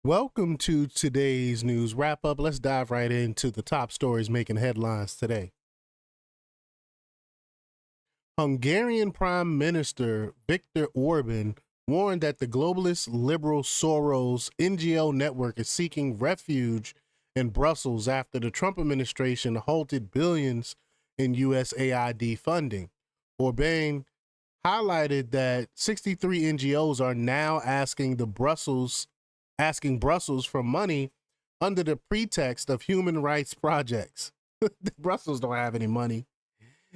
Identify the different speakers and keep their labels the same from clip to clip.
Speaker 1: Welcome to today's news wrap up. Let's dive right into the top stories making headlines today. Hungarian Prime Minister Viktor Orban warned that the globalist liberal Soros NGO network is seeking refuge in Brussels after the Trump administration halted billions in USAID funding. Orban highlighted that 63 NGOs are now asking Brussels for money under the pretext of human rights projects. Brussels don't have any money.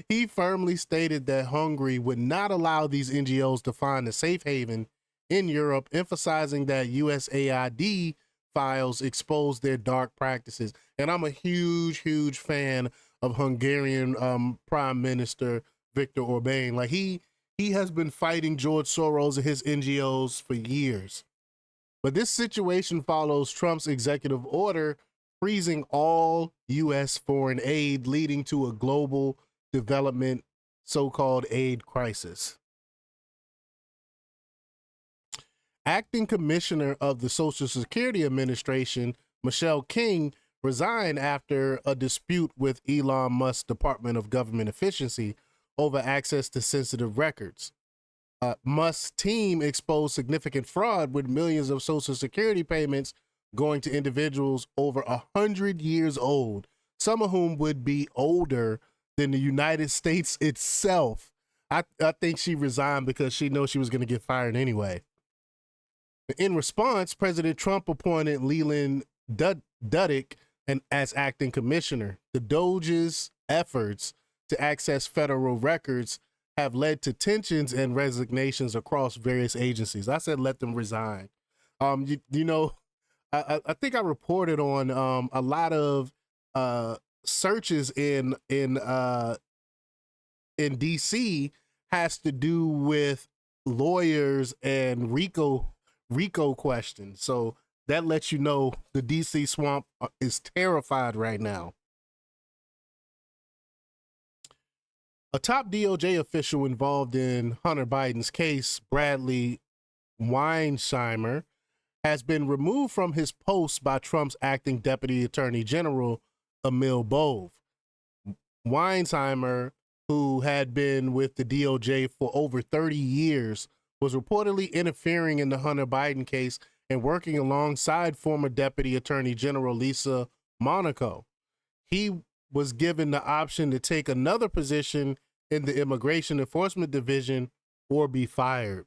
Speaker 1: He firmly stated that Hungary would not allow these NGOs to find a safe haven in Europe, emphasizing that USAID files expose their dark practices. And I'm a huge fan of Hungarian Prime Minister Viktor Orban. Like he has been fighting George Soros and his NGOs for years. But this situation follows Trump's executive order freezing all U.S. foreign aid, leading to a global development so-called aid crisis. Acting Commissioner of the Social Security Administration, Michelle King, resigned after a dispute with Elon Musk's Department of Government Efficiency over access to sensitive records. Musk's team exposed significant fraud with millions of Social Security payments going to individuals over 100 years old, some of whom would be older than the United States itself. I think she resigned because she knows she was going to get fired anyway. In response, President Trump appointed Leland Duddick as acting commissioner. The DOGE's efforts to access federal records have led to tensions and resignations across various agencies. I said let them resign. I think I reported on a lot of searches in DC has to do with lawyers and RICO questions. So that lets you know the DC swamp is terrified right now. A top DOJ official involved in Hunter Biden's case, Bradley Weinsheimer, has been removed from his post by Trump's acting Deputy Attorney General, Emil Bove. Weinsheimer, who had been with the DOJ for over 30 years, was reportedly interfering in the Hunter Biden case and working alongside former Deputy Attorney General Lisa Monaco. He was given the option to take another position in the Immigration Enforcement Division or be fired.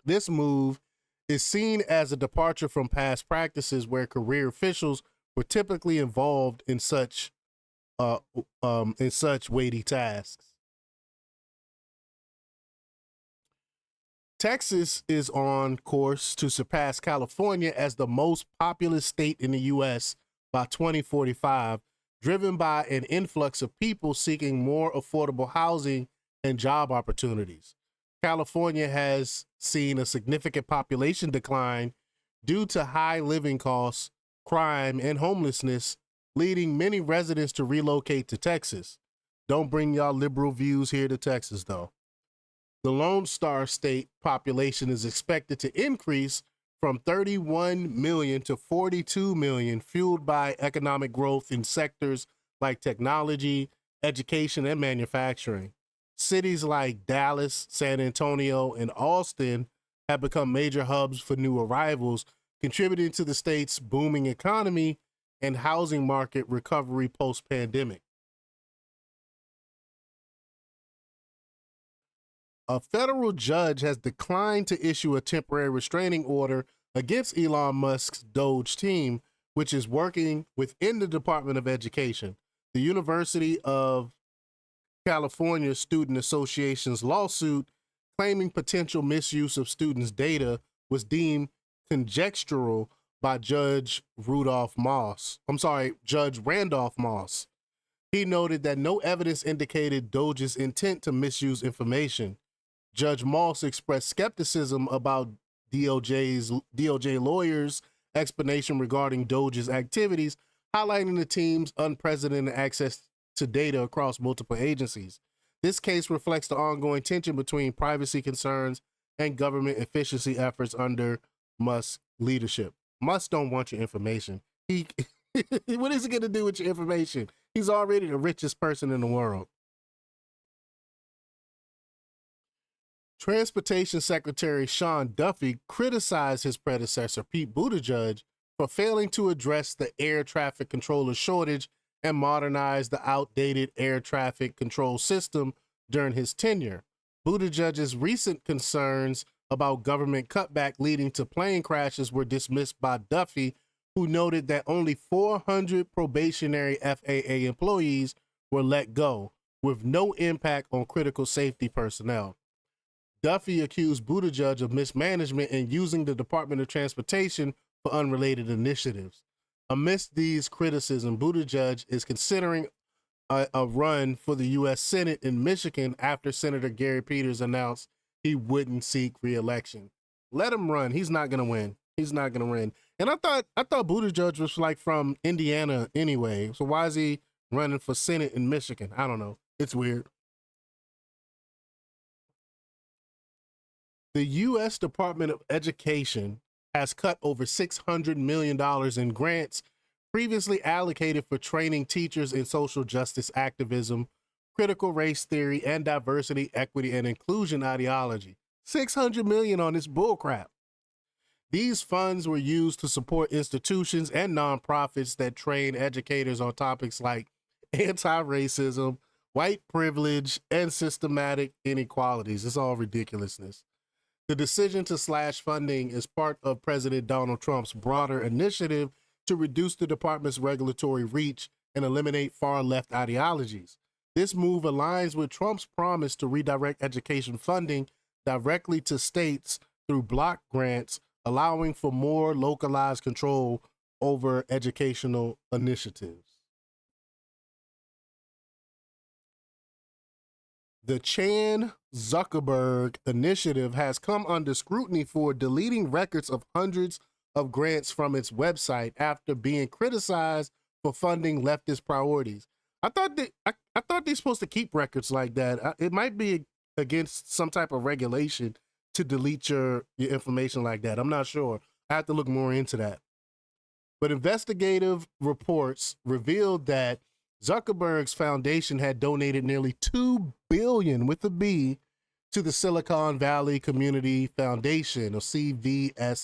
Speaker 1: This move is seen as a departure from past practices where career officials were typically involved in such weighty tasks. Texas is on course to surpass California as the most populous state in the U.S. by 2045, driven by an influx of people seeking more affordable housing and job opportunities. California has seen a significant population decline due to high living costs, crime, and homelessness, leading many residents to relocate to Texas. Don't bring y'all liberal views here to Texas, though. The Lone Star State population is expected to increase from 31 million to 42 million, fueled by economic growth in sectors like technology, education, and manufacturing. Cities like Dallas, San Antonio, and Austin have become major hubs for new arrivals, contributing to the state's booming economy and housing market recovery post-pandemic. A federal judge has declined to issue a temporary restraining order against Elon Musk's DOGE team, which is working within the Department of Education. The University of California Student Association's lawsuit claiming potential misuse of students' data was deemed conjectural by Judge Randolph Moss. He noted that no evidence indicated DOGE's intent to misuse information. Judge Moss expressed skepticism about DOJ lawyers' explanation regarding DOGE's activities, highlighting the team's unprecedented access to data across multiple agencies. This case reflects the ongoing tension between privacy concerns and government efficiency efforts under Musk's leadership. Musk don't want your information. He, what is he going to do with your information? He's already the richest person in the world. Transportation Secretary Sean Duffy criticized his predecessor, Pete Buttigieg, for failing to address the air traffic controller shortage and modernize the outdated air traffic control system during his tenure. Buttigieg's recent concerns about government cutback leading to plane crashes were dismissed by Duffy, who noted that only 400 probationary FAA employees were let go, with no impact on critical safety personnel. Duffy accused Buttigieg of mismanagement and using the Department of Transportation for unrelated initiatives. Amidst these criticisms, Buttigieg is considering a run for the U.S. Senate in Michigan after Senator Gary Peters announced he wouldn't seek re-election. Let him run. He's not going to win. He's not going to win. And I thought Buttigieg was like from Indiana anyway. So why is he running for Senate in Michigan? I don't know. It's weird. The U.S. Department of Education has cut over $600 million in grants previously allocated for training teachers in social justice activism, critical race theory, and diversity, equity, and inclusion ideology. $600 million on this bullcrap. These funds were used to support institutions and nonprofits that train educators on topics like anti-racism, white privilege, and systematic inequalities. It's all ridiculousness. The decision to slash funding is part of President Donald Trump's broader initiative to reduce the department's regulatory reach and eliminate far-left ideologies. This move aligns with Trump's promise to redirect education funding directly to states through block grants, allowing for more localized control over educational initiatives. The Chan Zuckerberg initiative has come under scrutiny for deleting records of hundreds of grants from its website after being criticized for funding leftist priorities. I thought they're supposed to keep records like that. It might be against some type of regulation to delete your information like that. I'm not sure. I have to look more into that. But investigative reports revealed that Zuckerberg's foundation had donated nearly $2 billion with a B to the Silicon Valley Community Foundation, or CVCF,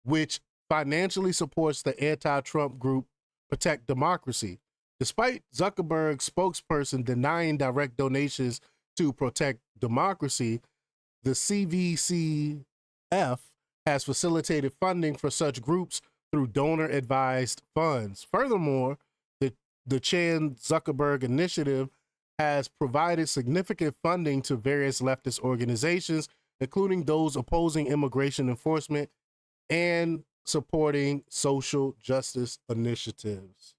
Speaker 1: which financially supports the anti-Trump group Protect Democracy. Despite Zuckerberg's spokesperson denying direct donations to Protect Democracy, the CVCF has facilitated funding for such groups through donor-advised funds. Furthermore, the Chan Zuckerberg Initiative has provided significant funding to various leftist organizations, including those opposing immigration enforcement and supporting social justice initiatives.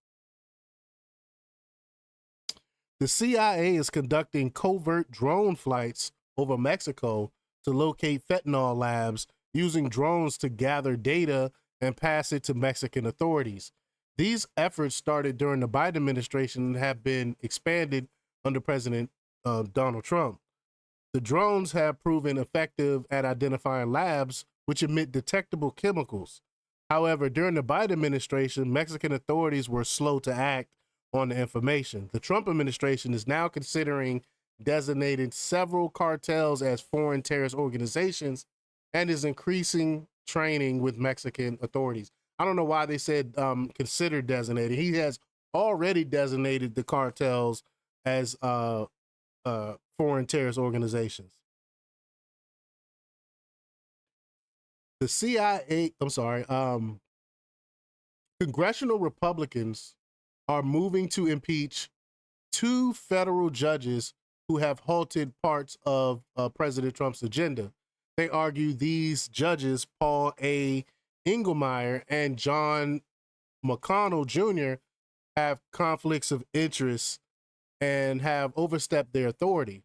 Speaker 1: The CIA is conducting covert drone flights over Mexico to locate fentanyl labs using drones to gather data and pass it to Mexican authorities. These efforts started during the Biden administration and have been expanded under President Donald Trump. The drones have proven effective at identifying labs which emit detectable chemicals. However, during the Biden administration, Mexican authorities were slow to act on the information. The Trump administration is now considering designating several cartels as foreign terrorist organizations and is increasing training with Mexican authorities. I don't know why they said consider designated. He has already designated the cartels as foreign terrorist organizations. The CIA, congressional Republicans are moving to impeach 2 federal judges who have halted parts of President Trump's agenda. They argue these judges, Paul A. Engelmeyer and John McConnell Jr., have conflicts of interest and have overstepped their authority.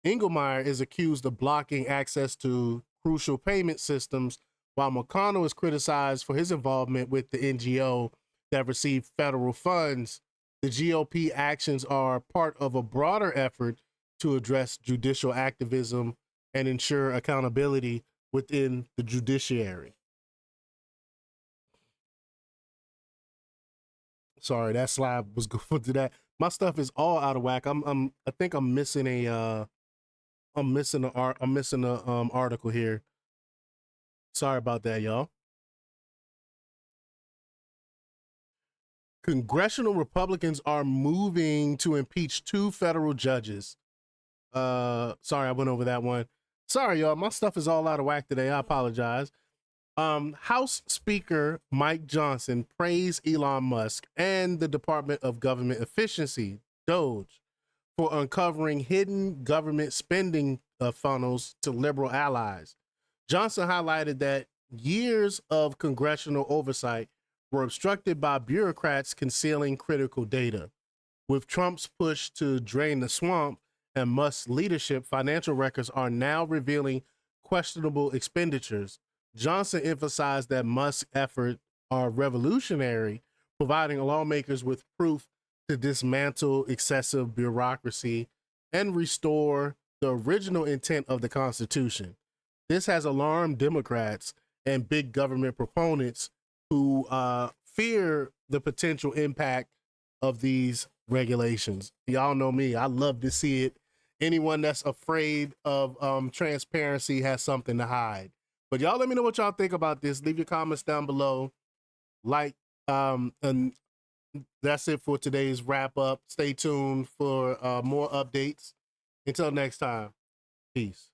Speaker 1: Engelmeyer is accused of blocking access to crucial payment systems, while McConnell is criticized for his involvement with the NGO that received federal funds. The GOP actions are part of a broader effort to address judicial activism and ensure accountability within the judiciary. Sorry, that slide was going to that. My stuff is all out of whack. I think I'm missing a I'm missing a article here. Sorry about that, y'all. Congressional Republicans are moving to impeach 2 federal judges. Sorry, I went over that one. Sorry, y'all. My stuff is all out of whack today. I apologize. House Speaker Mike Johnson praised Elon Musk and the Department of Government Efficiency, DOGE, for uncovering hidden government spending funnels to liberal allies. Johnson highlighted that years of congressional oversight were obstructed by bureaucrats concealing critical data. With Trump's push to drain the swamp and Musk's leadership, financial records are now revealing questionable expenditures. Johnson emphasized that Musk's efforts are revolutionary, providing lawmakers with proof to dismantle excessive bureaucracy and restore the original intent of the Constitution. This has alarmed Democrats and big government proponents who fear the potential impact of these regulations. Y'all know me. I love to see it. Anyone that's afraid of transparency has something to hide. But y'all let me know what y'all think about this. Leave your comments down below. And that's it for today's wrap up. Stay tuned for more updates. Until next time, peace.